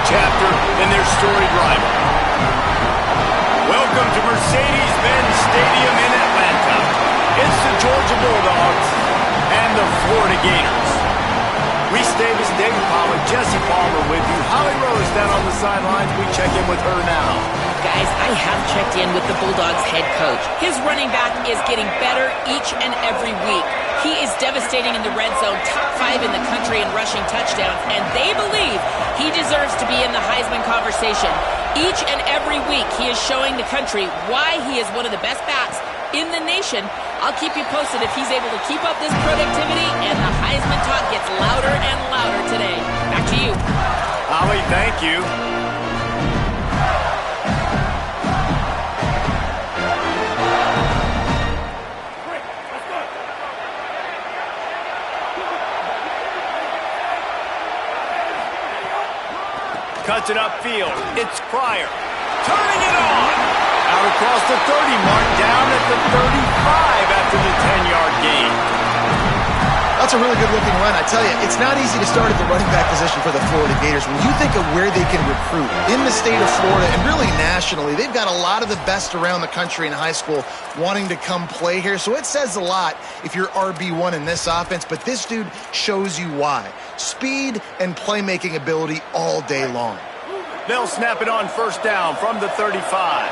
chapter in their storied rivalry. Welcome to Mercedes-Benz Stadium in Atlanta. It's the Georgia Bulldogs and the Florida Gators. Reese Davis, David Pollack, Jesse Palmer with you. Holly Rose down on the sidelines. We check in with her now. Guys, I have checked in with the Bulldogs head coach. His running back is getting better each and every week. He is devastating in the red zone, top 5 in the country in rushing touchdowns, and they believe he deserves to be in the Heisman conversation. Each and every week, he is showing the country why he is one of the best backs in the nation. I'll keep you posted if he's able to keep up this productivity, and the Heisman talk gets louder and louder today. Back to you. Holly, thank you. Cuts it upfield. It's Pryor. Turning it on. Out across the 30 mark, down at the 35 after the 10-yard gain. That's a really good-looking run. I tell you, it's not easy to start at the running back position for the Florida Gators. When you think of where they can recruit in the state of Florida and really nationally, they've got a lot of the best around the country in high school wanting to come play here. So it says a lot if you're RB1 in this offense, but this dude shows you why. Speed and playmaking ability all day long. They'll snap it on first down from the 35.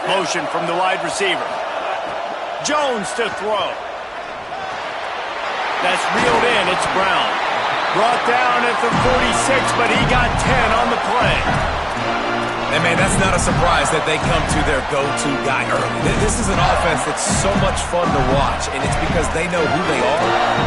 Motion from the wide receiver. Jones to throw. That's reeled in. It's Brown. Brought down at the 46, but he got 10 on the play. And, man, that's not a surprise that they come to their go-to guy early. This is an offense that's so much fun to watch, and it's because they know who they are.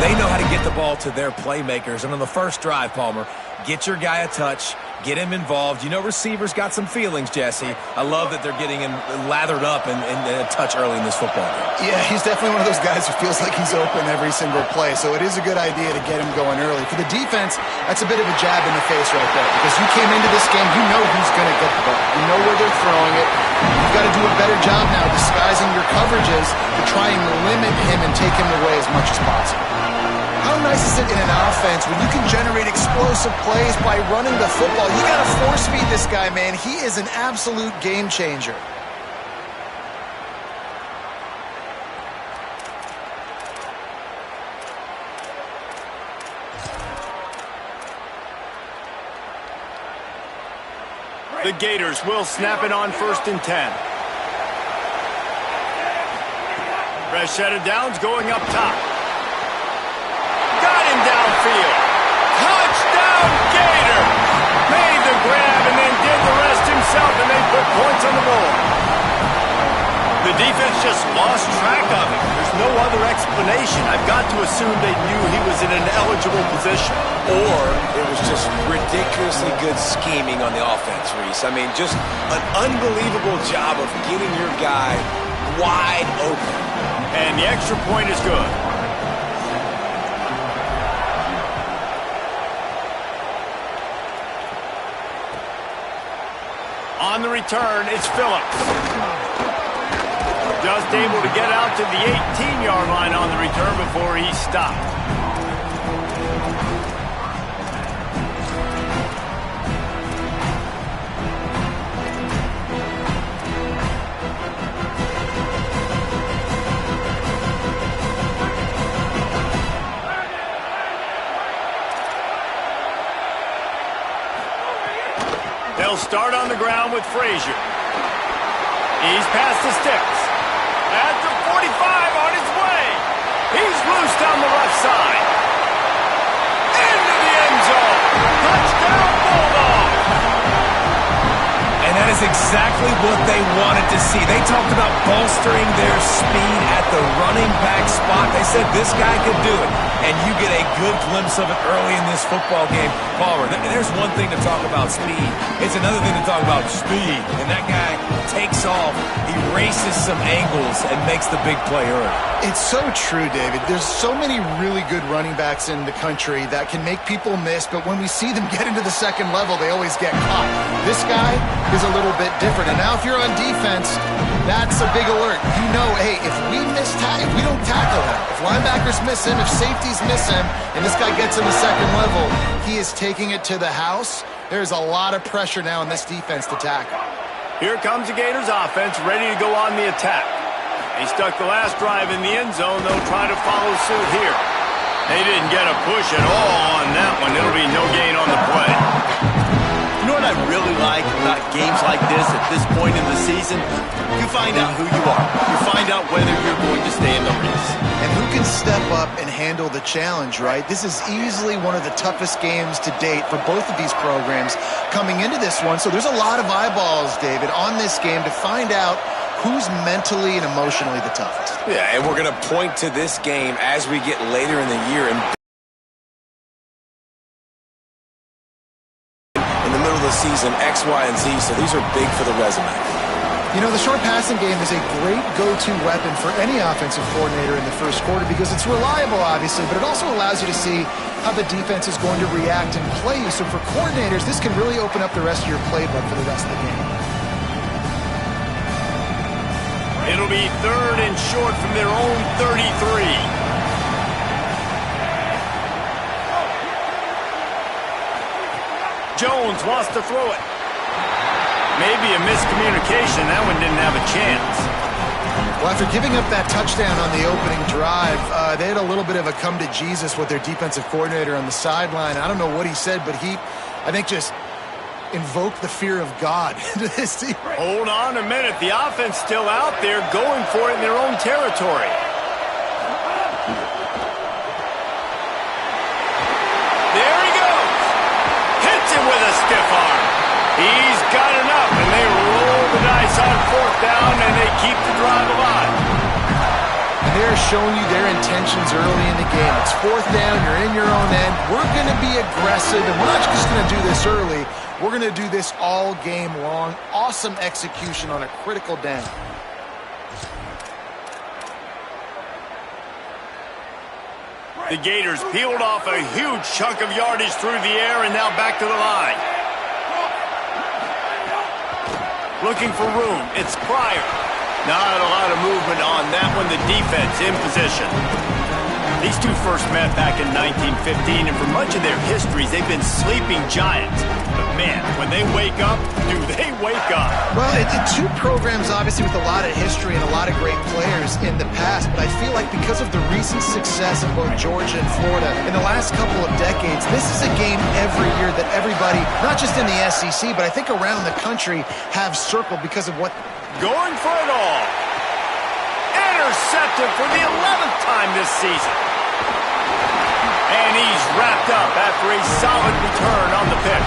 They know how to get the ball to their playmakers. And on the first drive, Palmer, get your guy a touch, get him involved. You know receivers got some feelings, Jesse. I love that they're getting him lathered up and a touch early in this football game. Yeah, he's definitely one of those guys who feels like he's open every single play, so it is a good idea to get him going early. For the defense, that's a bit of a jab in the face right there, because you came into this game, you know who's going to get the ball. You know where they're throwing it. You've got to do a better job now disguising your coverages to try and limit him and take him away as much as possible. How nice is it in an offense when you can generate explosive plays by running the football? You got to force feed this guy, man. He is an absolute game changer. The Gators will snap it on first and 10. Fresh set of downs going up top. Got him downfield. Touchdown, Gator! Made the grab and then did the rest himself, and they put points on the board. The defense just lost track of him. There's no other explanation. I've got to assume they knew he was in an eligible position. Or it was just ridiculously good scheming on the offense, Reese. I mean, just an unbelievable job of getting your guy wide open. And the extra point is good. On the return, it's Phillips. Just able to get out to the 18-yard line on the return before he stopped. They'll start on the ground with Frazier. He's past the sticks. At the 45 on his way. He's loose down the left side. Into the end zone. Touchdown, Bulldogs. And that is exactly what they wanted to see. They talked about bolstering their speed at the running back spot. They said this guy could do it. And you get a good glimpse of it early in this football game. Palmer, there's one thing to talk about speed. It's another thing to talk about speed. And that guy takes off, erases some angles, and makes the big play early. It's so true, David. There's so many really good running backs in the country that can make people miss, but when we see them get into the second level, they always get caught. This guy is a little little bit different. And now if you're on defense, that's a big alert. You know, hey, if we don't tackle him, if linebackers miss him, if safeties miss him, and this guy gets in the second level, he is taking it to the house. There's a lot of pressure now in this defense to tackle. Here comes the Gators offense, ready to go on the attack. They stuck the last drive in the end zone. They'll try to follow suit here. They didn't get a push at all on that one. It'll be no gain on the play. You know what I really like about games like this at this point in the season? You find out who you are. You find out whether you're going to stay in the race. And who can step up and handle the challenge, right? This is easily one of the toughest games to date for both of these programs coming into this one. So there's a lot of eyeballs, David, on this game to find out who's mentally and emotionally the toughest. Yeah, and we're going to point to this game as we get later in the year and in the middle of the season, X, Y, and Z, so these are big for the resume. You know, the short passing game is a great go-to weapon for any offensive coordinator in the first quarter because it's reliable, obviously, but it also allows you to see how the defense is going to react and play you. So for coordinators, this can really open up the rest of your playbook for the rest of the game. It'll be 3rd and short from their own 33. Jones wants to throw it. Maybe a miscommunication. That one didn't have a chance. Well, after giving up that touchdown on the opening drive, they had a little bit of a come to Jesus with their defensive coordinator on the sideline. I don't know what he said, but he, I think, just invoked the fear of God into this team. Hold on a minute. The offense still out there going for it in their own territory. There he goes. Hits it with a stiff arm. He's got enough, and they roll the dice on 4th down, and they keep the drive alive. And they're showing you their intentions early in the game. It's 4th down. You're in your own end. We're going to be aggressive, and we're not just going to do this early. We're going to do this all game long. Awesome execution on a critical down. The Gators peeled off a huge chunk of yardage through the air and now back to the line. Looking for room. It's Pryor. Not a lot of movement on that one. The defense in position. These two first met back in 1915, and for much of their histories, they've been sleeping giants. But man, when they wake up, do they wake up? Well, two programs, obviously, with a lot of history and a lot of great players in the past, but I feel like because of the recent success of both Georgia and Florida in the last couple of decades, this is a game every year that everybody, not just in the SEC, but I think around the country, have circled because of what... Going for it all. Intercepted for the 11th time this season. And he's wrapped up after a solid return on the pick.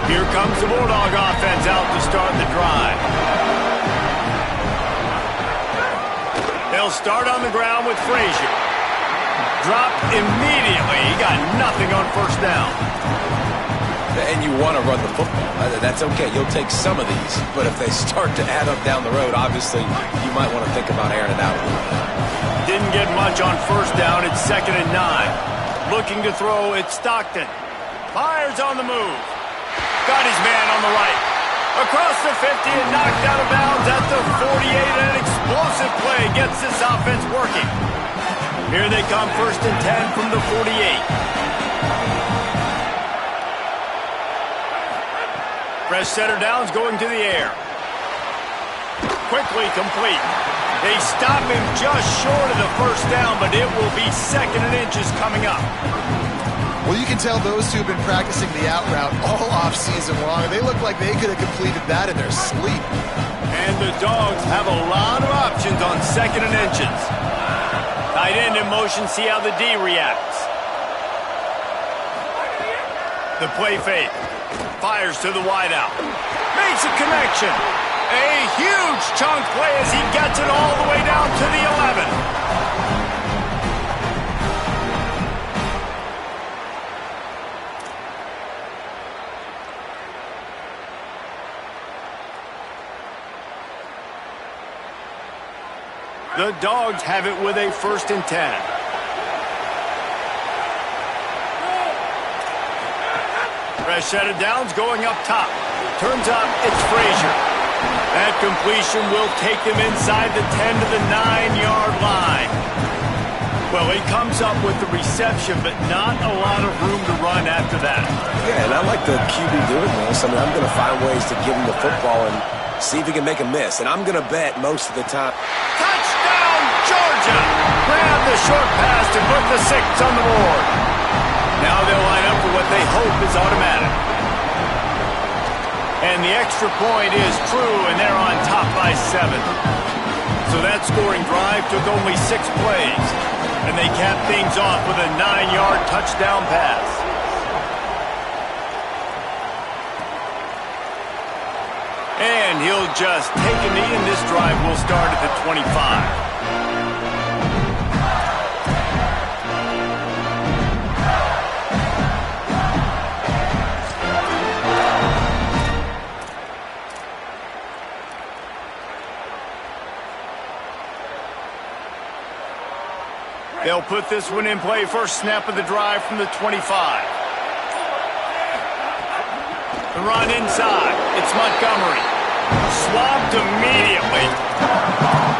Here comes the Bulldog offense out to start the drive. They'll start on the ground with Frazier. Dropped immediately. He got nothing on 1st down. And you want to run the football. That's okay. You'll take some of these. But if they start to add up down the road, obviously, you might want to think about airing it out a little bit. Didn't get much on 1st down. It's 2nd and 9. Looking to throw, it's Stockton. Fires on the move. Got his man on the right. Across the 50 and knocked out of bounds at the 48. An explosive play gets this offense working. Here they come, 1st and 10 from the 48. Fresh center downs going to the air. Quickly complete. They stop him just short of the 1st down, but it will be 2nd and inches coming up. Well, you can tell those two have been practicing the out route all off-season long. They look like they could have completed that in their sleep. And the Dogs have a lot of options on 2nd and inches. Tight end in motion, see how the D reacts. The play fake. Fires to the wideout. Makes a connection. A huge chunk play as he gets it all the way down to the 11. The Dogs have it with a 1st and 10. Fresh set of downs going up top. Turns up, it's Frazier. That completion will take them inside the 10 to the 9-yard line. Well, he comes up with the reception, but not a lot of room to run after that. Yeah, and I like the QB doing this. I mean, I'm going to find ways to give him the football and see if he can make a miss. And I'm going to bet most of the time. Touchdown, Georgia! Grab the short pass to put the 6 on the board. Now they'll line up for what they hope is automatic. And the extra point is true, and they're on top by 7. So that scoring drive took only 6 plays. And they cap things off with a 9-yard touchdown pass. And he'll just take a knee, and this drive will start at the 25. They'll put this one in play. First snap of the drive from the 25. The run inside. It's Montgomery. Swamped immediately.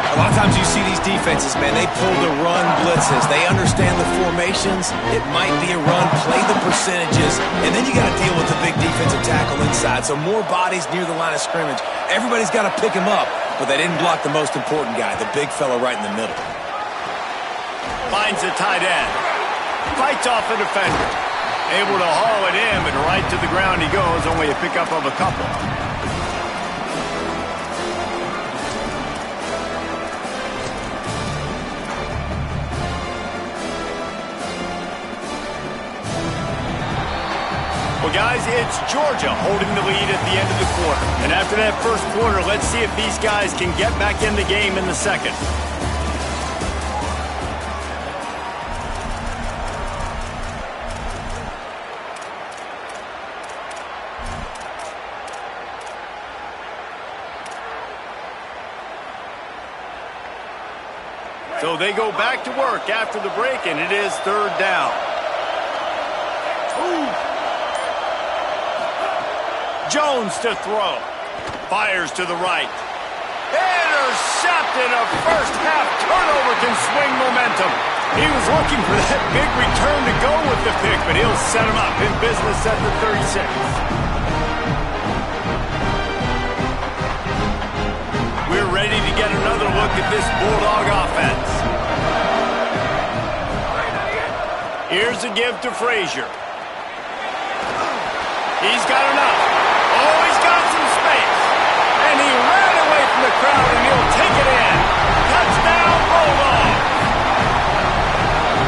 A lot of times you see these defenses, man, they pull the run blitzes. They understand the formations. It might be a run, play the percentages, and then you got to deal with the big defensive tackle inside. So more bodies near the line of scrimmage. Everybody's got to pick him up, but they didn't block the most important guy, the big fella right in the middle. Finds a tight end. Fights off a defender. Able to haul it in, but right to the ground he goes. Only a pickup of a couple. Well, guys, it's Georgia holding the lead at the end of the quarter. And after that first quarter, let's see if these guys can get back in the game in the second. So they go back to work after the break, and it is third down. Jones to throw. Fires to the right. Intercepted. A first-half turnover can swing momentum. He was looking for that big return to go with the pick, but he'll set him up in business at the 36. We're ready to get another look at this Bulldog offense. Here's a give to Frazier. He's got enough. Oh, he's got some space. And he ran away from the crowd, and he'll take it in. Touchdown, Bulldog.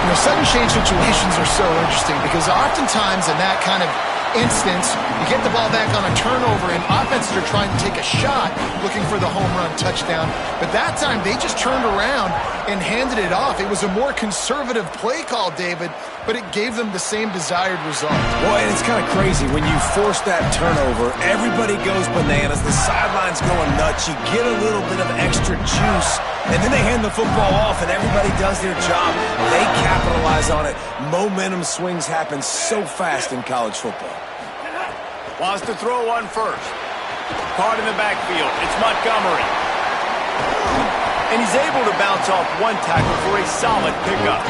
You know, sudden change situations are so interesting because oftentimes in that kind of instance, you get the ball back on a turnover and offenses are trying to take a shot looking for the home run touchdown. But that time, they just turned around and handed it off. It was a more conservative play call, David, but it gave them the same desired result. Well, and it's kind of crazy. When you force that turnover, everybody goes bananas. The sideline's going nuts. You get a little bit of extra juice, and then they hand the football off, and everybody does their job. They capitalize on it. Momentum swings happen so fast in college football. Wants to throw one first. Caught in the backfield. It's Montgomery. And he's able to bounce off one tackle for a solid pickup.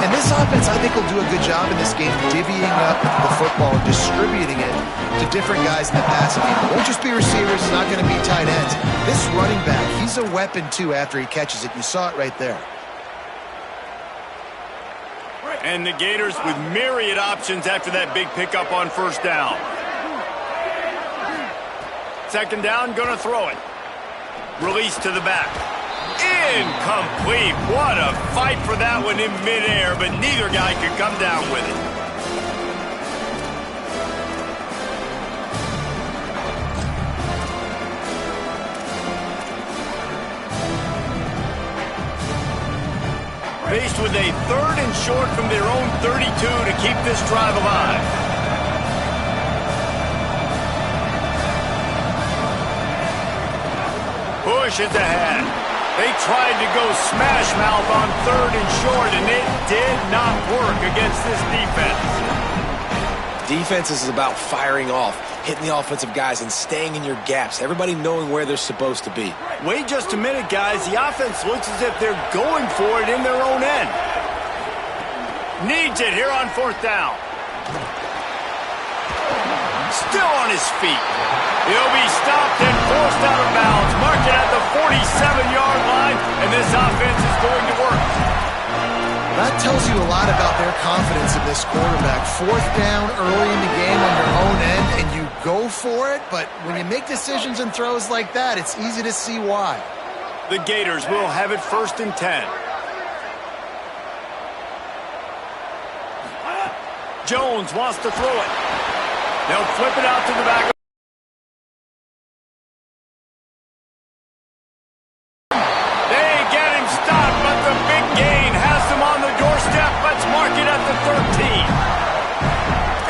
And this offense, I think, will do a good job in this game divvying up the football and distributing it to different guys in the passing game. It won't just be receivers. It's not going to be tight ends. This running back, he's a weapon, too, after he catches it. You saw it right there. And the Gators with myriad options after that big pickup on first down. Second down, gonna throw it. Release to the back. Incomplete. What a fight for that one in midair, but neither guy could come down with it. Faced with a third and short from their own 32 to keep this drive alive. Push is ahead. They tried to go smash mouth on third and short, and it did not work against this defense. Defense is about firing off, hitting the offensive guys, and staying in your gaps. Everybody knowing where they're supposed to be. Wait just a minute, guys. The offense looks as if they're going for it in their own end. Needs it here on 4th down. Still on his feet. He'll be stopped and forced out of bounds. Mark it at the 47-yard line, and this offense is going to work. That tells you a lot about their confidence in this quarterback. 4th down early in the game on your own end, and you go for it, but when you make decisions and throws like that, it's easy to see why. The Gators will have it 1st and 10. Jones wants to throw it. They'll flip it out to the back. They get him stopped, but the big gain has them on the doorstep. Let's mark it at the 13.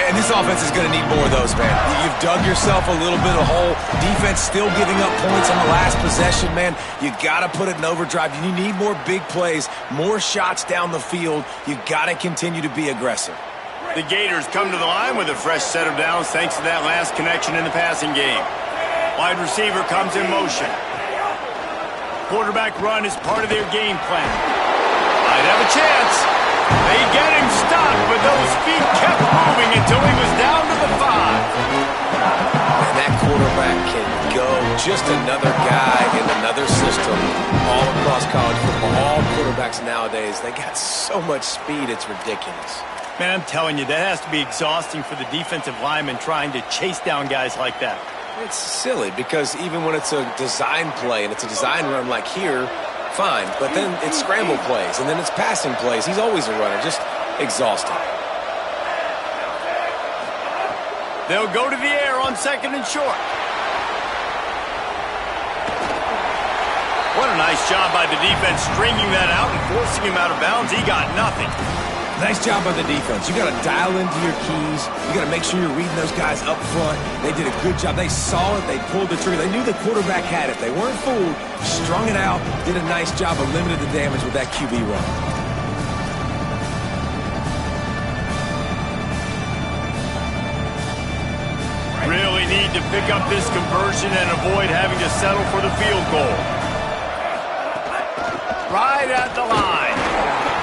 And this offense is going to need more of those, man. You've dug yourself a little bit of hole. Defense still giving up points on the last possession, man. You got to put it in overdrive. You need more big plays, more shots down the field. You got to continue to be aggressive. The Gators come to the line with a fresh set of downs thanks to that last connection in the passing game. Wide receiver comes in motion. Quarterback run is part of their game plan. Might have a chance. They get him stopped, but those feet kept moving until he was down to the 5. And that quarterback can go. Just another guy in another system all across college football. All quarterbacks nowadays, they got so much speed, it's ridiculous. Man, I'm telling you, that has to be exhausting for the defensive lineman trying to chase down guys like that. It's silly because even when it's a design play and it's a design run like here, fine. But then it's scramble plays and then it's passing plays. He's always a runner, just exhausting. They'll go to the air on 2nd and short. What a nice job by the defense stringing that out and forcing him out of bounds. He got nothing. Nice job by the defense. You got to dial into your keys. You got to make sure you're reading those guys up front. They did a good job. They saw it. They pulled the trigger. They knew the quarterback had it. They weren't fooled. Strung it out. Did a nice job of limiting the damage with that QB run. Really need to pick up this conversion and avoid having to settle for the field goal. Right at the line.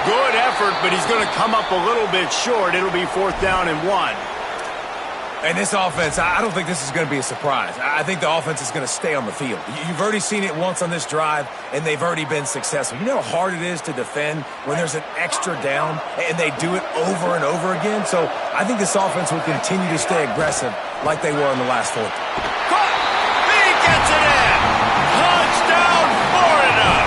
Good effort, but he's going to come up a little bit short. It'll be 4th down and 1. And this offense, I don't think this is going to be a surprise. I think the offense is going to stay on the field. You've already seen it once on this drive, and they've already been successful. You know how hard it is to defend when there's an extra down, and they do it over and over again? So I think this offense will continue to stay aggressive like they were in the last 4. Caught! He gets it in! Touchdown, Florida!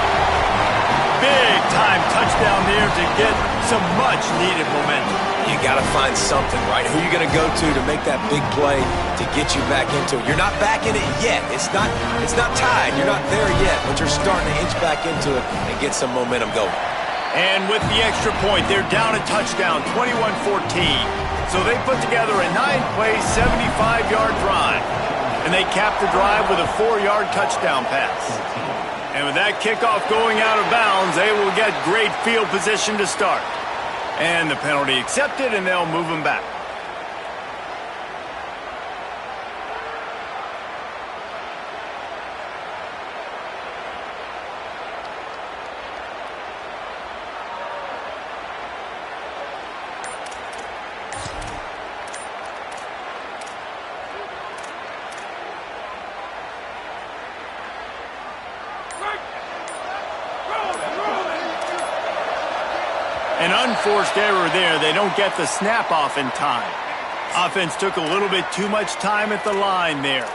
Big-time touchdown there to get some much-needed momentum. You got to find something, right? Who are you going to go to make that big play to get you back into it? You're not back in it yet. It's not tied. You're not there yet, but you're starting to inch back into it and get some momentum going. And with the extra point, they're down a touchdown, 21-14. So they put together a 9-play, 75-yard drive. And they cap the drive with a 4-yard touchdown pass. And with that kickoff going out of bounds, they will get great field position to start. And the penalty accepted, and they'll move him back. An unforced error there. They don't get the snap off in time. Offense took a little bit too much time at the line there.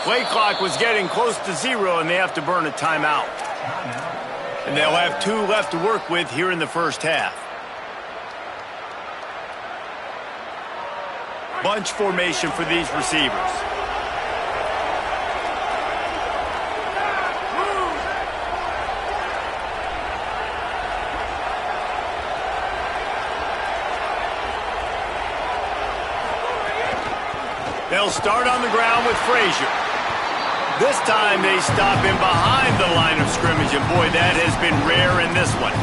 Play clock was getting close to 0, and they have to burn a timeout. And they'll have 2 left to work with here in the first half. Bunch formation for these receivers. They'll start on the ground with Frazier. This time they stop him behind the line of scrimmage, and boy, that has been rare in this one.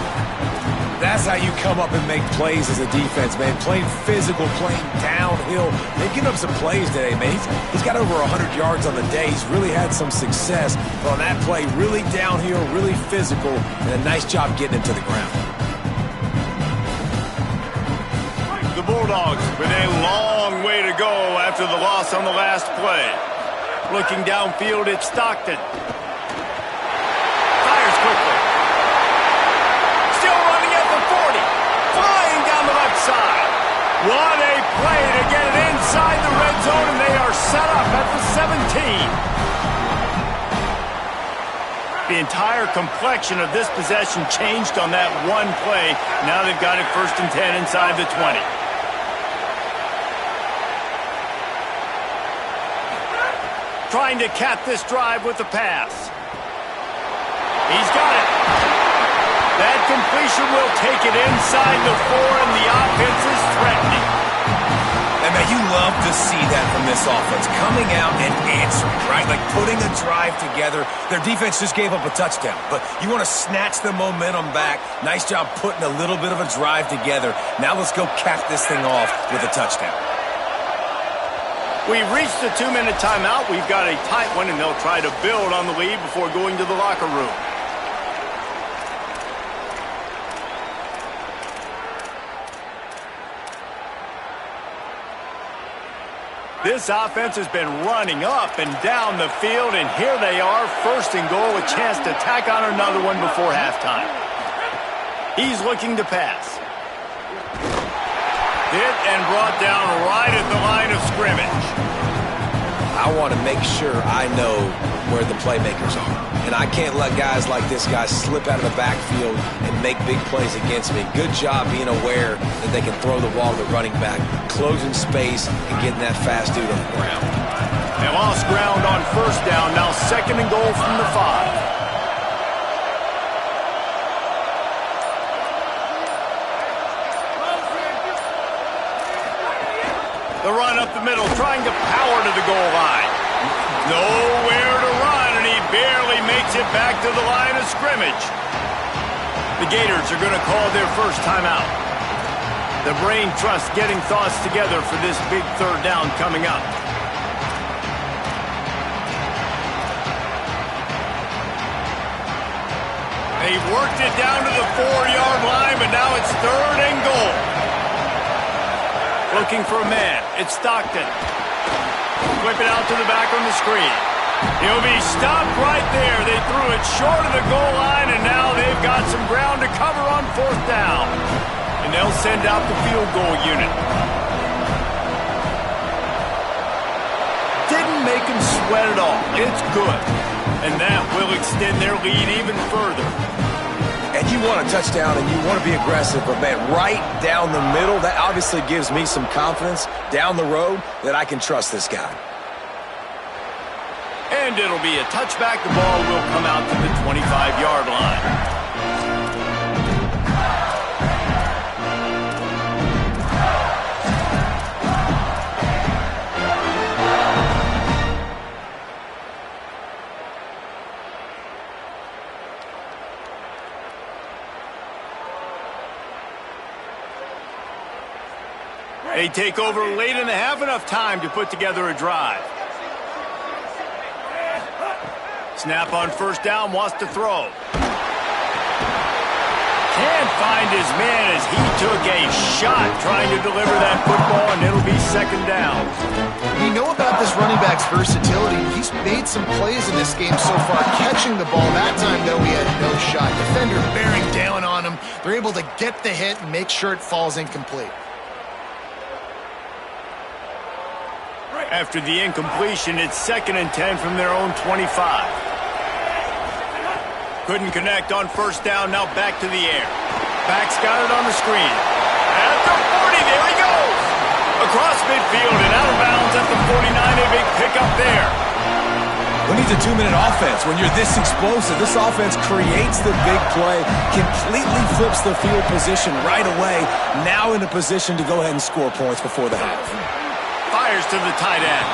That's how you come up and make plays as a defense, man. Playing physical, playing downhill. They've given up some plays today, man. He's got over 100 yards on the day. He's really had some success. But on that play, really downhill, really physical, and a nice job getting him to the ground. The Bulldogs with a long way to go after the loss on the last play. Looking downfield, it's Stockton. Fires quickly. Still running at the 40. Flying down the left side. What a play to get it inside the red zone, and they are set up at the 17. The entire complexion of this possession changed on that one play. Now they've got it 1st and 10 inside the 20. Trying to cap this drive with the pass. He's got it. That completion will take it inside the 4, and the offense is threatening. And man, you love to see that from this offense. Coming out and answering, right? Like putting a drive together. Their defense just gave up a touchdown, but you want to snatch the momentum back. Nice job putting a little bit of a drive together. Now let's go cap this thing off with a touchdown. We've reached the 2-minute timeout. We've got a tight one, and they'll try to build on the lead before going to the locker room. This offense has been running up and down the field, and here they are, 1st and goal, a chance to tack on another one before halftime. He's looking to pass. Hit and brought down right at the line of scrimmage. I want to make sure I know where the playmakers are. And I can't let guys like this guy slip out of the backfield and make big plays against me. Good job being aware that they can throw the ball to the running back, closing space, and getting that fast dude on the ground. They lost ground on 1st down. Now 2nd and goal from the 5. The run up the middle, trying to power to the goal line. Nowhere to run, and he barely makes it back to the line of scrimmage. The Gators are going to call their first timeout. The brain trust getting thoughts together for this big 3rd down coming up. They've worked it down to the 4-yard line, but now it's 3rd and goal. Looking for a man. It's Stockton. Whip it out to the back on the screen. He'll be stopped right there. They threw it short of the goal line, and now they've got some ground to cover on 4th down. And they'll send out the field goal unit. Didn't make them sweat at all. It's good. And that will extend their lead even further. And you want a touchdown and you want to be aggressive, but man, right down the middle, that obviously gives me some confidence down the road that I can trust this guy. And it'll be a touchback. The ball will come out to the 25-yard line. They take over late in the half, enough time to put together a drive. Snap on 1st down, wants to throw. Can't find his man as he took a shot trying to deliver that football, and it'll be 2nd down. You know about this running back's versatility. He's made some plays in this game so far, catching the ball. That time, though, he had no shot. Defender bearing down on him. They're able to get the hit and make sure it falls incomplete. After the incompletion, it's 2nd and 10 from their own 25. Couldn't connect on 1st down, now back to the air. Back's got it on the screen. At the 40, there he goes! Across midfield and out of bounds at the 49. A big pickup there. Who needs a 2-minute offense when you're this explosive? This offense creates the big play, completely flips the field position right away, now in a position to go ahead and score points before the half. Fires to the tight end.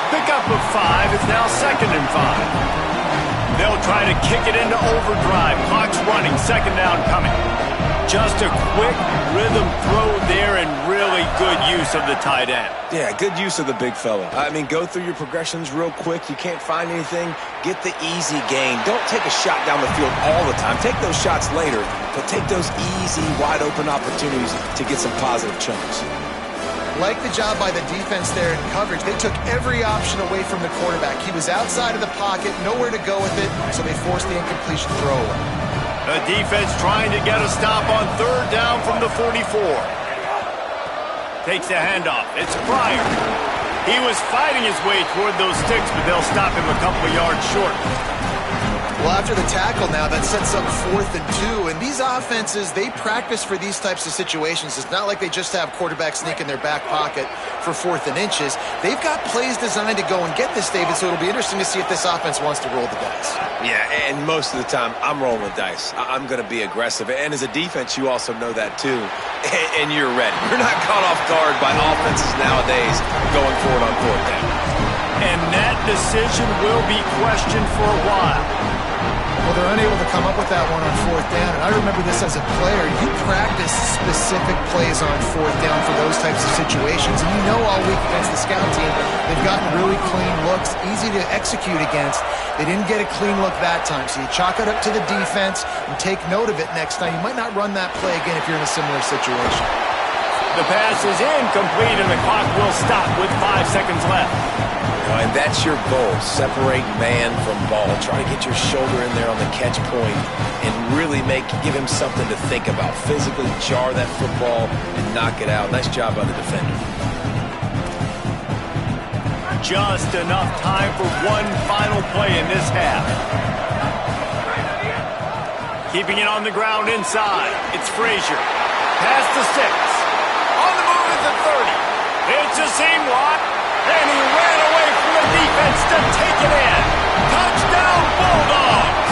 Pickup of 5 is now 2nd and 5. They'll try to kick it into overdrive. Clock's running, 2nd down coming. Just a quick rhythm throw there and really good use of the tight end. Yeah, good use of the big fella. I mean, go through your progressions real quick. You can't find anything, get the easy gain. Don't take a shot down the field all the time. Take those shots later, but take those easy, wide-open opportunities to get some positive chunks. Like the job by the defense there in coverage. They took every option away from the quarterback. He was outside of the pocket, nowhere to go with it, so they forced the incompletion throwaway. The defense trying to get a stop on 3rd down from the 44. Takes the handoff. It's Pryor. He was fighting his way toward those sticks, but they'll stop him a couple of yards short. Well, after the tackle now, that sets up 4th and 2. And these offenses, they practice for these types of situations. It's not like they just have quarterbacks sneak in their back pocket for 4th and inches. They've got plays designed to go and get this, David, so it'll be interesting to see if this offense wants to roll the dice. Yeah, and most of the time, I'm rolling the dice. I'm going to be aggressive. And as a defense, you also know that too. And you're ready. You're not caught off guard by offenses nowadays going forward on 4th down. And that decision will be questioned for a while. Well, they're unable to come up with that one on 4th down. And I remember this as a player. You practice specific plays on 4th down for those types of situations. And you know all week against the scout team, they've gotten really clean looks, easy to execute against. They didn't get a clean look that time. So you chalk it up to the defense and take note of it next time. You might not run that play again if you're in a similar situation. The pass is incomplete, and the clock will stop with 5 seconds left. And that's your goal. Separate man from ball. Try to get your shoulder in there on the catch point and really give him something to think about. Physically jar that football and knock it out. Nice job by the defender. Just enough time for one final play in this half. Keeping it on the ground inside. It's Frazier. Past the 6. On the move at the 30. It's a seam lock. And he ran away from the defense to take it in. Touchdown, Bulldogs!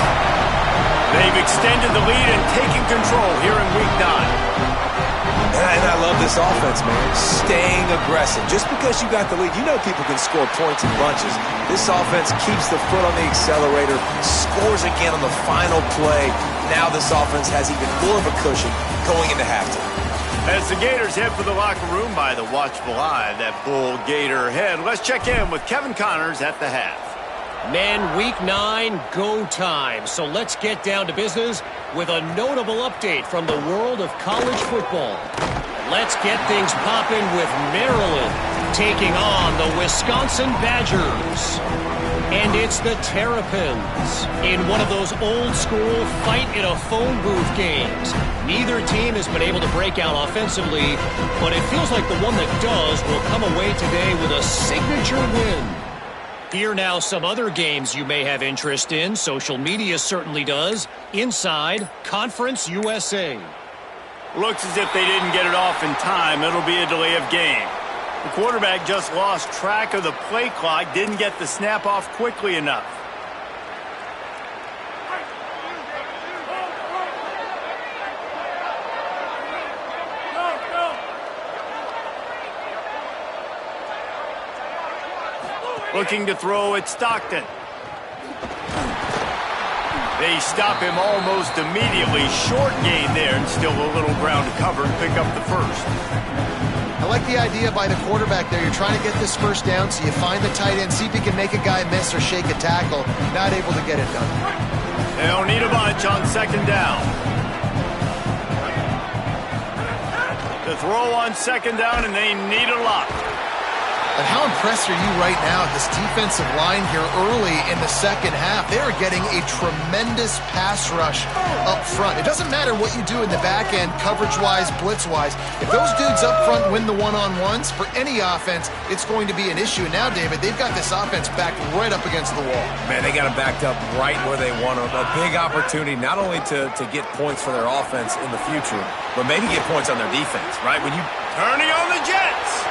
They've extended the lead and taken control here in Week 9. And I love this offense, man. Staying aggressive. Just because you got the lead, you know people can score points in bunches. This offense keeps the foot on the accelerator, scores again on the final play. Now this offense has even more of a cushion going into halftime. As the Gators head for the locker room by the watchful eye, that Bull Gator head. Let's check in with Kevin Connors at the half. Men, Week 9, go time. So let's get down to business with a notable update from the world of college football. Let's get things popping with Maryland taking on the Wisconsin Badgers. And it's the Terrapins in one of those old-school fight-in-a-phone booth games. Neither team has been able to break out offensively, but it feels like the one that does will come away today with a signature win. Here now some other games you may have interest in. Social media certainly does. Inside Conference USA. Looks as if they didn't get it off in time. It'll be a delay of game. The quarterback just lost track of the play clock, didn't get the snap off quickly enough. Looking to throw at Stockton. They stop him almost immediately. Short gain there, and still a little ground to cover and pick up the first. I like the idea by the quarterback there. You're trying to get this 1st down, so you find the tight end, see if he can make a guy miss or shake a tackle. Not able to get it done. They'll need a bunch on 2nd down. The throw on 2nd down, and they need a lot. And how impressed are you right now? This defensive line here early in the 2nd half. They are getting a tremendous pass rush up front. It doesn't matter what you do in the back end, coverage-wise, blitz-wise. If those dudes up front win the one-on-ones, for any offense, it's going to be an issue. Now, David, they've got this offense backed right up against the wall. Man, they got them backed up right where they want them. A big opportunity not only to get points for their offense in the future, but maybe get points on their defense, right? When you turning on the Jets.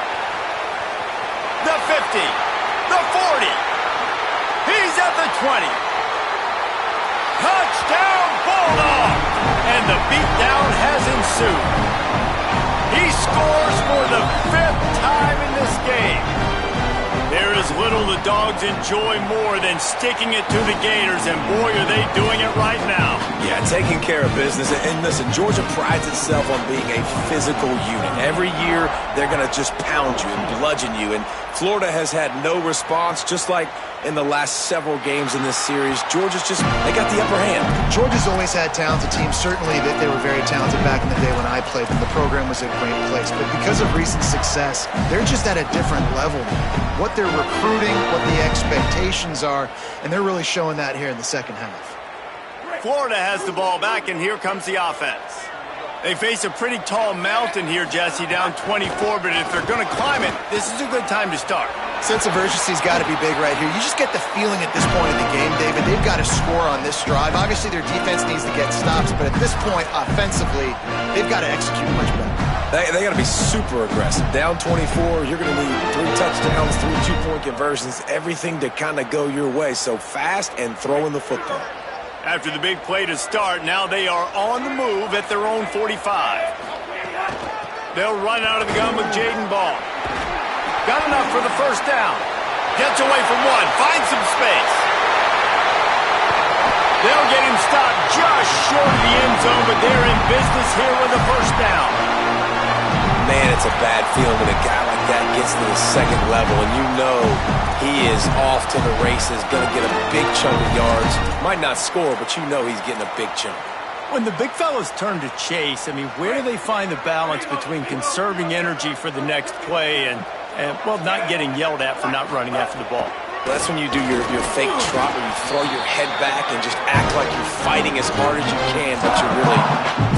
the 40. He's at the 20. Touchdown, Bulldog! And the beatdown has ensued. He scores for the 5th time in this game. There is little the Dogs enjoy more than sticking it to the Gators, and boy, are they doing it right now. Yeah, taking care of business. And listen, Georgia prides itself on being a physical unit. Every year, they're going to just pound you and bludgeon you. And Florida has had no response, just like in the last several games in this series. Georgia's just, they got the upper hand. Georgia's always had talented teams. Certainly that they were very talented back in the day when I played them. The program was a great place. But because of recent success, they're just at a different level now. What they're recruiting, what the expectations are, and they're really showing that here in the second half. Florida has the ball back, and here comes the offense. They face a pretty tall mountain here, Jesse, down 24, but if they're going to climb it, this is a good time to start. Sense of urgency's got to be big right here. You just get the feeling at this point in the game, David, they've got to score on this drive. Obviously, their defense needs to get stops, but at this point, offensively, they've got to execute much better. They got to be super aggressive. Down 24, you're going to need 3 touchdowns, 3 two-point conversions, everything to kind of go your way. So fast and throwing the football. After the big play to start, now they are on the move at their own 45. They'll run out of the gun with Jaden Ball. Got enough for the first down. Gets away from one, finds some space. They'll get him stopped just short of the end zone, but they're in business here with a first down. Man, it's a bad feeling when a guy like that gets to the second level and you know he is off to the races, going to get a big chunk of yards. Might not score, but you know he's getting a big chunk. When the big fellas turn to chase, I mean, where do they find the balance between conserving energy for the next play and well, not getting yelled at for not running after the ball? Well, that's when you do your fake trot where you throw your head back and just act like you're fighting as hard as you can, but you're really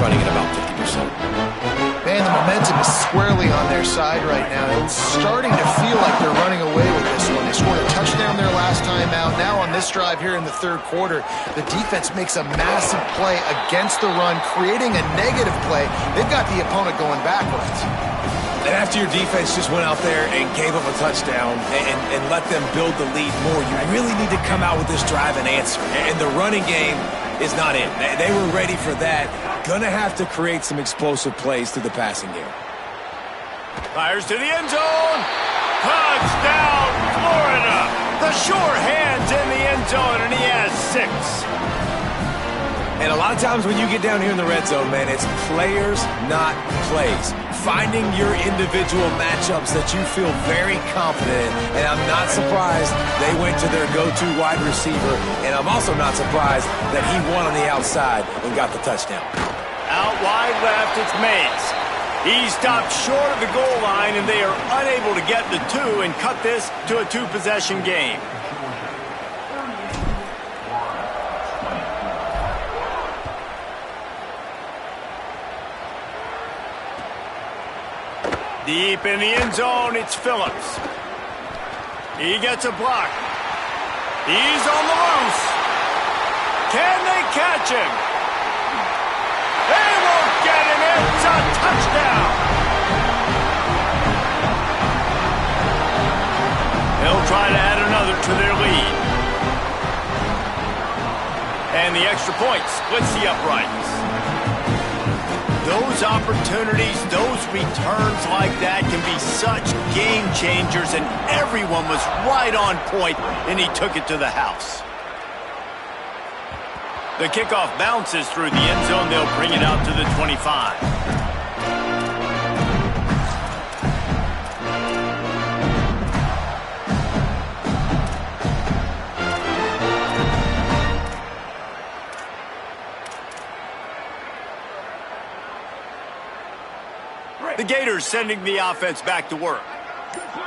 running at about 50%. Man, the momentum is squarely on their side right now. It's starting to feel like they're running away with this one. They scored a touchdown their last time out. Now on this drive here in the third quarter, the defense makes a massive play against the run, creating a negative play. They've got the opponent going backwards. And after your defense just went out there and gave up a touchdown and let them build the lead more, you really need to come out with this drive and answer. And the running game is not in. They were ready for that. Gonna have to create some explosive plays through the passing game. Fires to the end zone. Touchdown, Florida. The sure hands in the end zone, and he has 6. And a lot of times when you get down here in the red zone, man, it's players, not plays. Finding your individual matchups that you feel very confident in. And I'm not surprised they went to their go-to wide receiver. And I'm also not surprised that he won on the outside and got the touchdown. Out wide left, it's Mays. He stopped short of the goal line, and they are unable to get the 2 and cut this to a 2-possession game. Deep in the end zone, it's Phillips. He gets a block. He's on the loose. Can they catch him? They won't get him. It's a touchdown. They'll try to add another to their lead. And the extra point splits the uprights. Those opportunities, those returns like that can be such game changers, and everyone was right on point, and he took it to the house. The kickoff bounces through the end zone. They'll bring it out to the 25. The Gators sending the offense back to work.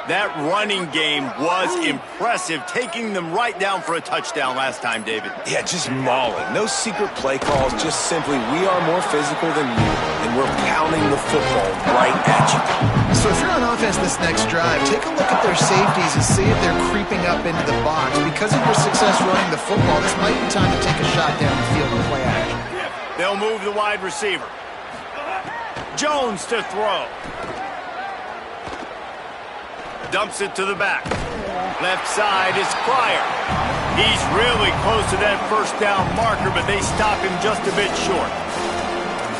That running game was impressive, taking them right down for a touchdown last time, David. Yeah, just mauling. No secret play calls, just simply we are more physical than you, and we're pounding the football right at you. So if you're on offense this next drive, take a look at their safeties and see if they're creeping up into the box. Because of your success running the football, this might be time to take a shot down the field and play action. They'll move the wide receiver. Jones to throw. Dumps it to the back. Left side is Cryer. He's really close to that first down marker, but they stop him just a bit short.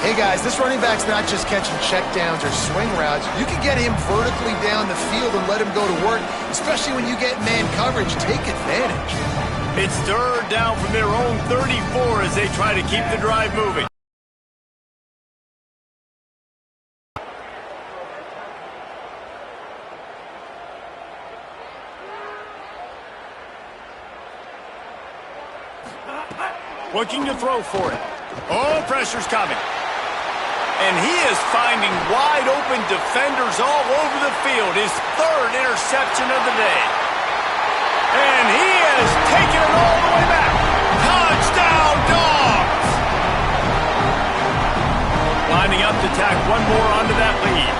Hey guys, this running back's not just catching checkdowns or swing routes. You can get him vertically down the field and let him go to work, especially when you get man coverage. Take advantage. It's third down from their own 34 as they try to keep the drive moving. Looking to throw for it. Oh, pressure's coming. And he is finding wide-open defenders all over the field. His third interception of the day. And he has taken it all the way back. Touchdown, Dogs! Lining up to tack one more onto that lead.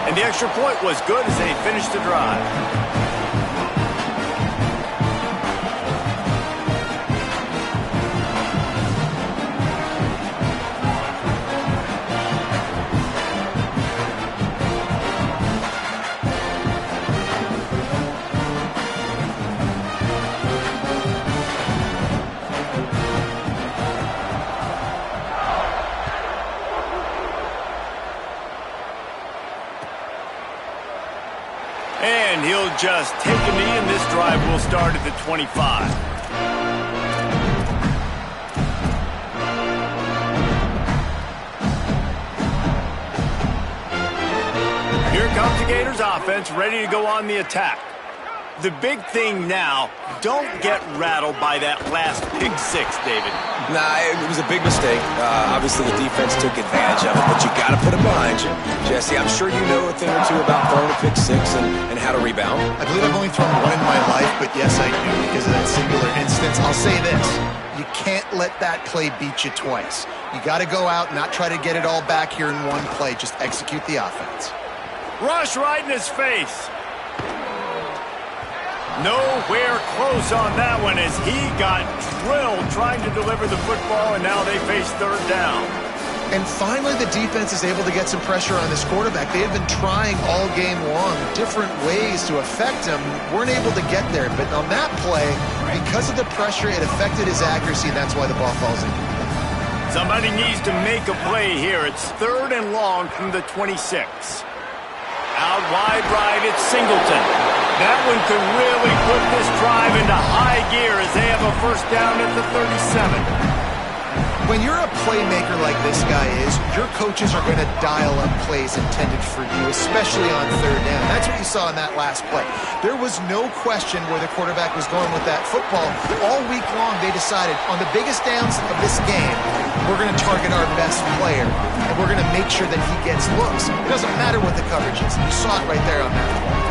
And the extra point was good as they finished the drive. And he'll just take a knee, and this drive will start at the 25. Here comes the Gators offense, ready to go on the attack. The big thing now, don't get rattled by that last pick six, David. Nah, it was a big mistake. Obviously, the defense took advantage of it, but you got to put it behind you. Jesse, I'm sure you know a thing or two about throwing a pick six and how to rebound. I believe I've only thrown one in my life, but yes, I do because of that singular instance. I'll say this. You can't let that play beat you twice. You got to go out and not try to get it all back here in one play. Just execute the offense. Rush right in his face. Nowhere close on that one as he got drilled trying to deliver the football, and now they face third down. And finally, the defense is able to get some pressure on this quarterback. They had been trying all game long different ways to affect him. Weren't able to get there. But on that play, because of the pressure, it affected his accuracy, and that's why the ball falls in. Somebody needs to make a play here. It's third and long from the 26. Out wide right, it's Singleton. That one could really put this drive into high gear as they have a first down at the 37. When you're a playmaker like this guy is, your coaches are going to dial up plays intended for you, especially on third down. That's what you saw in that last play. There was no question where the quarterback was going with that football. All week long, they decided on the biggest downs of this game, we're going to target our best player, and we're going to make sure that he gets looks. It doesn't matter what the coverage is. You saw it right there on that play.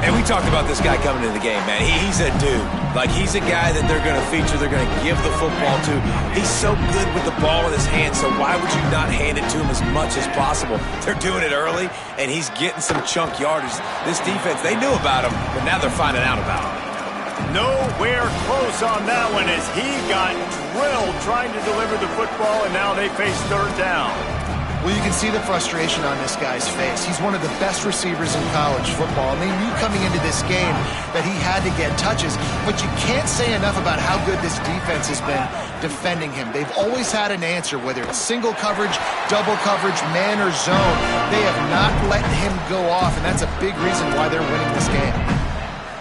And we talked about this guy coming into the game, man. He's a dude. Like, he's a guy that they're going to feature, they're going to give the football to. He's so good with the ball in his hand, so why would you not hand it to him as much as possible? They're doing it early, and he's getting some chunk yardage. This defense, they knew about him, but now they're finding out about him. Nowhere close on that one as he got drilled trying to deliver the football, and now they face third down. Well, you can see the frustration on this guy's face. He's one of the best receivers in college football, and they knew coming into this game that he had to get touches, but you can't say enough about how good this defense has been defending him. They've always had an answer, whether it's single coverage, double coverage, man or zone. They have not let him go off, and that's a big reason why they're winning this game.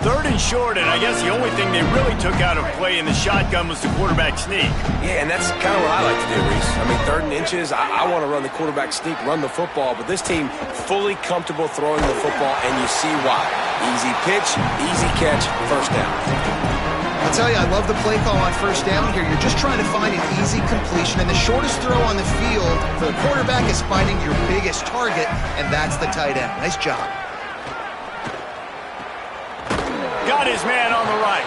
Third and short, and I guess the only thing they really took out of play in the shotgun was the quarterback sneak. Yeah, and that's kind of what I like to do, Reese. I mean, third and inches, I want to run the quarterback sneak, run the football, but this team fully comfortable throwing the football, and you see why. Easy pitch, easy catch, first down. I'll tell you, I love the play call on first down here. You're just trying to find an easy completion, and the shortest throw on the field for the quarterback is finding your biggest target, and that's the tight end. Nice job. Got his man on the right.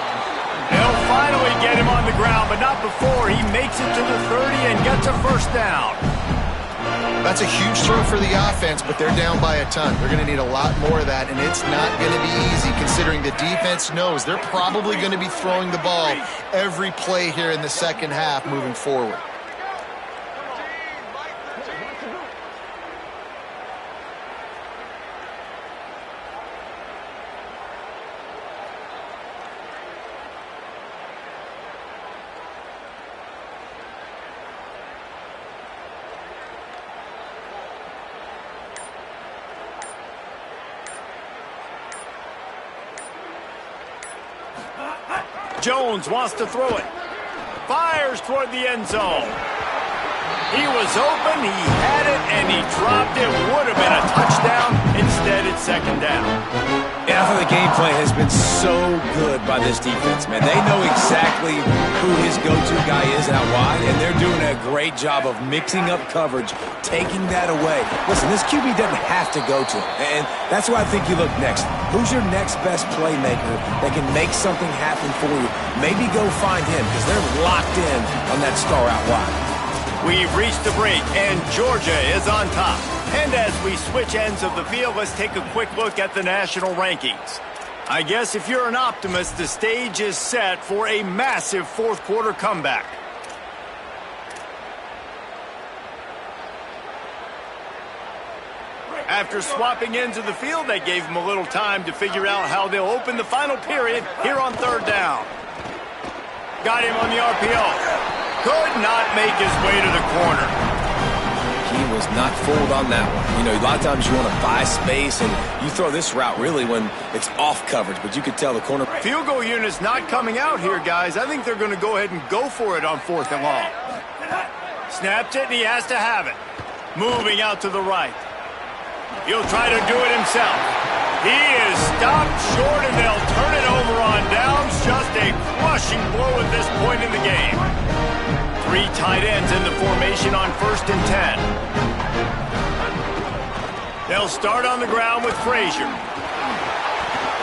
They'll finally get him on the ground, but not before he makes it to the 30 and gets a first down. That's a huge throw for the offense, but they're down by a ton. They're going to need a lot more of that, and it's not going to be easy considering the defense knows they're probably going to be throwing the ball every play here in the second half moving forward. Jones wants to throw it. Fires toward the end zone. He was open, he had it, and he dropped it. Would have been a touchdown. Instead, it's second down. Yeah, I thought the game plan has been so good by this defense, man. They know exactly who his go-to guy is out wide, and they're doing a great job of mixing up coverage, taking that away. Listen, this QB doesn't have to go to him, and that's why I think you look next. Who's your next best playmaker that can make something happen for you? Maybe go find him, because they're locked in on that star out wide. We've reached the break, and Georgia is on top. And as we switch ends of the field, let's take a quick look at the national rankings. I guess if you're an optimist, the stage is set for a massive fourth-quarter comeback. After swapping ends of the field, they gave them a little time to figure out how they'll open the final period here on third down. Got him on the RPO. Could not make his way to the corner. He was not fooled on that one. You know, a lot of times you want to buy space, and you throw this route really when it's off coverage, but you could tell the corner. Field goal unit's not coming out here, guys. I think they're going to go ahead and go for it on 4th and long. Snaps it, and he has to have it. Moving out to the right. He'll try to do it himself. He is stopped short, and they'll turn it over on downs. Just a crushing blow at this point in the game. 3 tight ends in the formation on 1st and 10. They'll start on the ground with Frazier.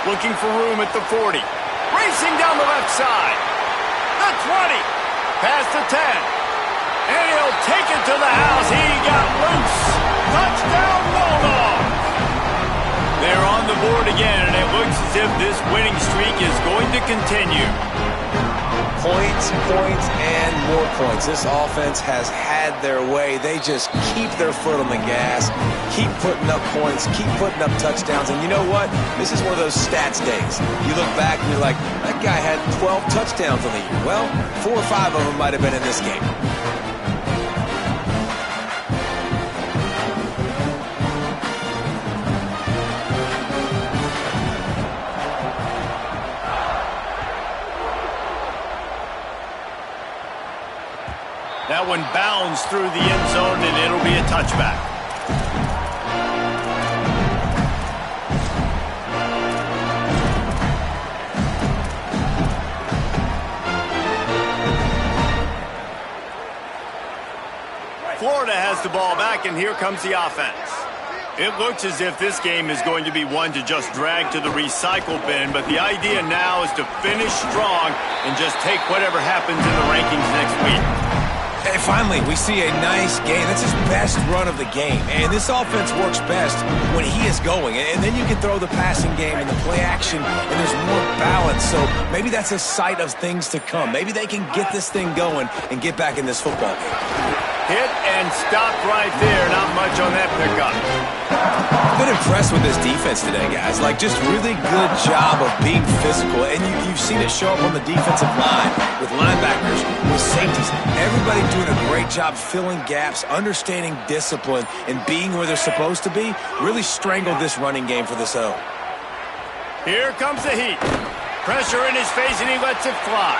Looking for room at the 40. Racing down the left side. The 20. Past the 10. And he'll take it to the house. He got loose. Touchdown, Bulldogs. They're on the board again, and it looks as if this winning streak is going to continue. Points, points, and more points. This offense has had their way. They just keep their foot on the gas, keep putting up points, keep putting up touchdowns. And you know what? This is one of those stats days. You look back and you're like, that guy had 12 touchdowns on the year. Well, 4 or 5 of them might have been in this game. That one bounds through the end zone, and it'll be a touchback. Florida has the ball back, and here comes the offense. It looks as if this game is going to be one to just drag to the recycle bin, but the idea now is to finish strong and just take whatever happens in the rankings next week. Hey, finally, we see a nice game. That's his best run of the game. And this offense works best when he is going. And then you can throw the passing game and the play action, and there's more balance. So maybe that's a sight of things to come. Maybe they can get this thing going and get back in this football game. Hit and stopped right there. Not much on that pickup. I've been impressed with this defense today, guys. Like, just really good job of being physical. And you've seen it show up on the defensive line with linebackers, with safeties. Everybody doing a great job filling gaps, understanding discipline, and being where they're supposed to be. Really strangled this running game for this O. Here comes the heat. Pressure in his face, and he lets it fly.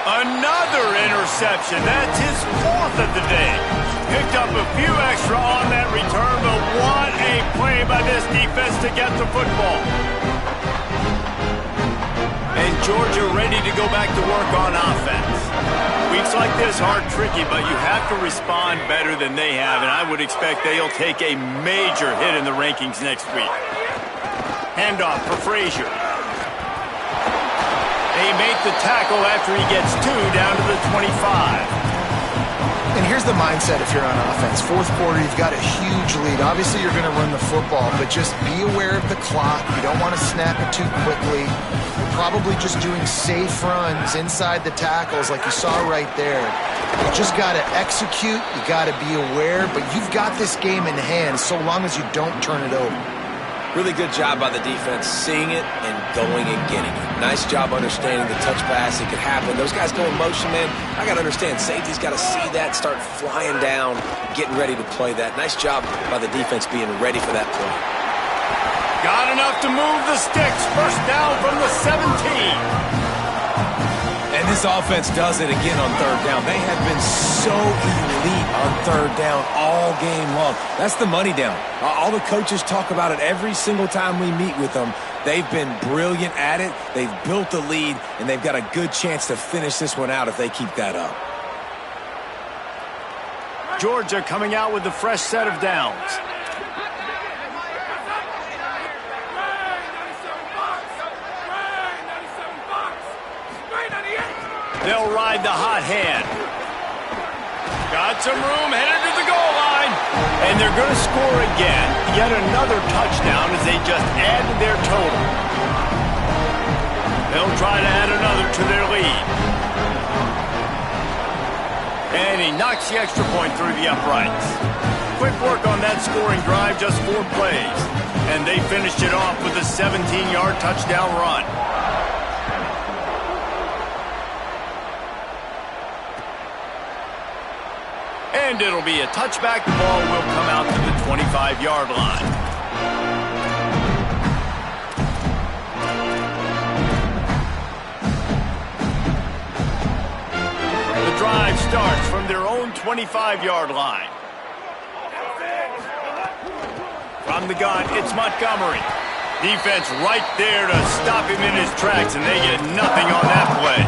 Another interception. That's his 4th of the day. Picked up a few extra on that return, but what a play by this defense to get the football. And Georgia ready to go back to work on offense. Weeks like this are tricky, but you have to respond better than they have, and I would expect they'll take a major hit in the rankings next week. Handoff for Frazier. They make the tackle after he gets 2 down to the 25. And here's the mindset if you're on offense. 4th quarter, you've got a huge lead. Obviously, you're going to run the football, but just be aware of the clock. You don't want to snap it too quickly. You're probably just doing safe runs inside the tackles like you saw right there. You just got to execute. You got to be aware, but you've got this game in hand so long as you don't turn it over. Really good job by the defense, seeing it and going and getting it. Nice job understanding the touch pass. It could happen. Those guys go in motion, man. I got to understand, safety's got to see that, start flying down, getting ready to play that. Nice job by the defense being ready for that play. Got enough to move the sticks. First down from the 17. This offense does it again on third down. They have been so elite on third down all game long. That's the money down. All the coaches talk about it every single time we meet with them. They've been brilliant at it. They've built the lead, and they've got a good chance to finish this one out if they keep that up. Georgia coming out with a fresh set of downs. They'll ride the hot hand. Got some room, headed to the goal line. And they're going to score again. Yet another touchdown as they just add to their total. They'll try to add another to their lead. And he knocks the extra point through the uprights. Quick work on that scoring drive, just 4 plays. And they finished it off with a 17-yard touchdown run. And it'll be a touchback. The ball will come out to the 25-yard line. The drive starts from their own 25-yard line. From the gun, it's Montgomery. Defense right there to stop him in his tracks, and they get nothing on that play.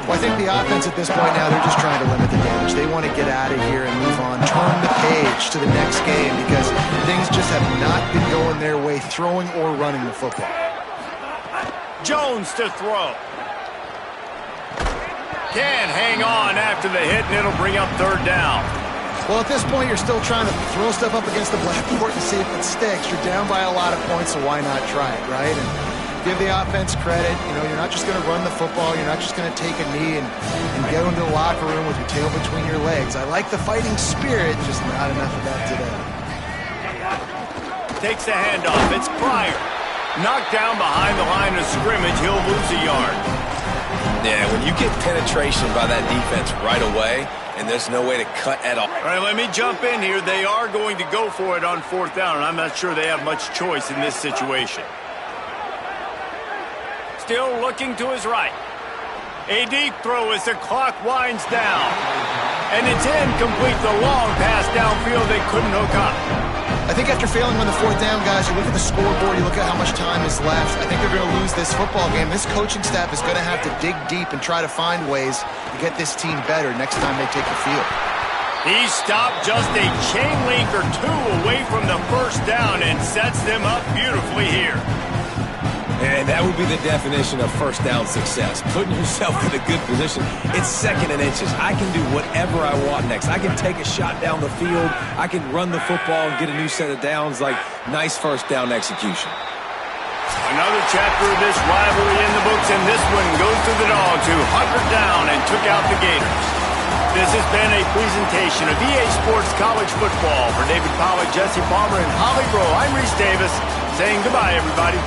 Well, I think the offense at this point now, they're just trying to limit the damage. They want to get out of here and move on, turn the page to the next game because things just have not been going their way, throwing or running the football. Jones to throw. Can't hang on after the hit, and it'll bring up third down. Well, at this point, you're still trying to throw stuff up against the blackboard and see if it sticks. You're down by a lot of points, so why not try it, right? And give the offense credit. You know, you're not just going to run the football. You're not just going to take a knee and go into the locker room with your tail between your legs. I like the fighting spirit, just not enough of that today. Takes the handoff. It's Pryor. Knocked down behind the line of scrimmage. He'll lose a yard. Yeah, when you get penetration by that defense right away, and there's no way to cut at all. All right, let me jump in here. They are going to go for it on 4th down, and I'm not sure they have much choice in this situation. Still looking to his right. A deep throw as the clock winds down. And it's incomplete. The long pass downfield they couldn't hook up. I think after failing on the 4th down, guys, you look at the scoreboard, you look at how much time is left. I think they're going to lose this football game. This coaching staff is going to have to dig deep and try to find ways to get this team better next time they take the field. He stopped just a chain link or 2 away from the 1st down and sets them up beautifully here. And that would be the definition of 1st down success. Putting yourself in a good position. It's 2nd and inches. I can do whatever I want next. I can take a shot down the field. I can run the football and get a new set of downs. Like, nice 1st down execution. Another chapter of this rivalry in the books, and this one goes to the Dogs, who hunkered down and took out the Gators. This has been a presentation of EA Sports College Football. For David Pollack, Jesse Palmer, and Holly Rowe, I'm Reese Davis, saying goodbye, everybody.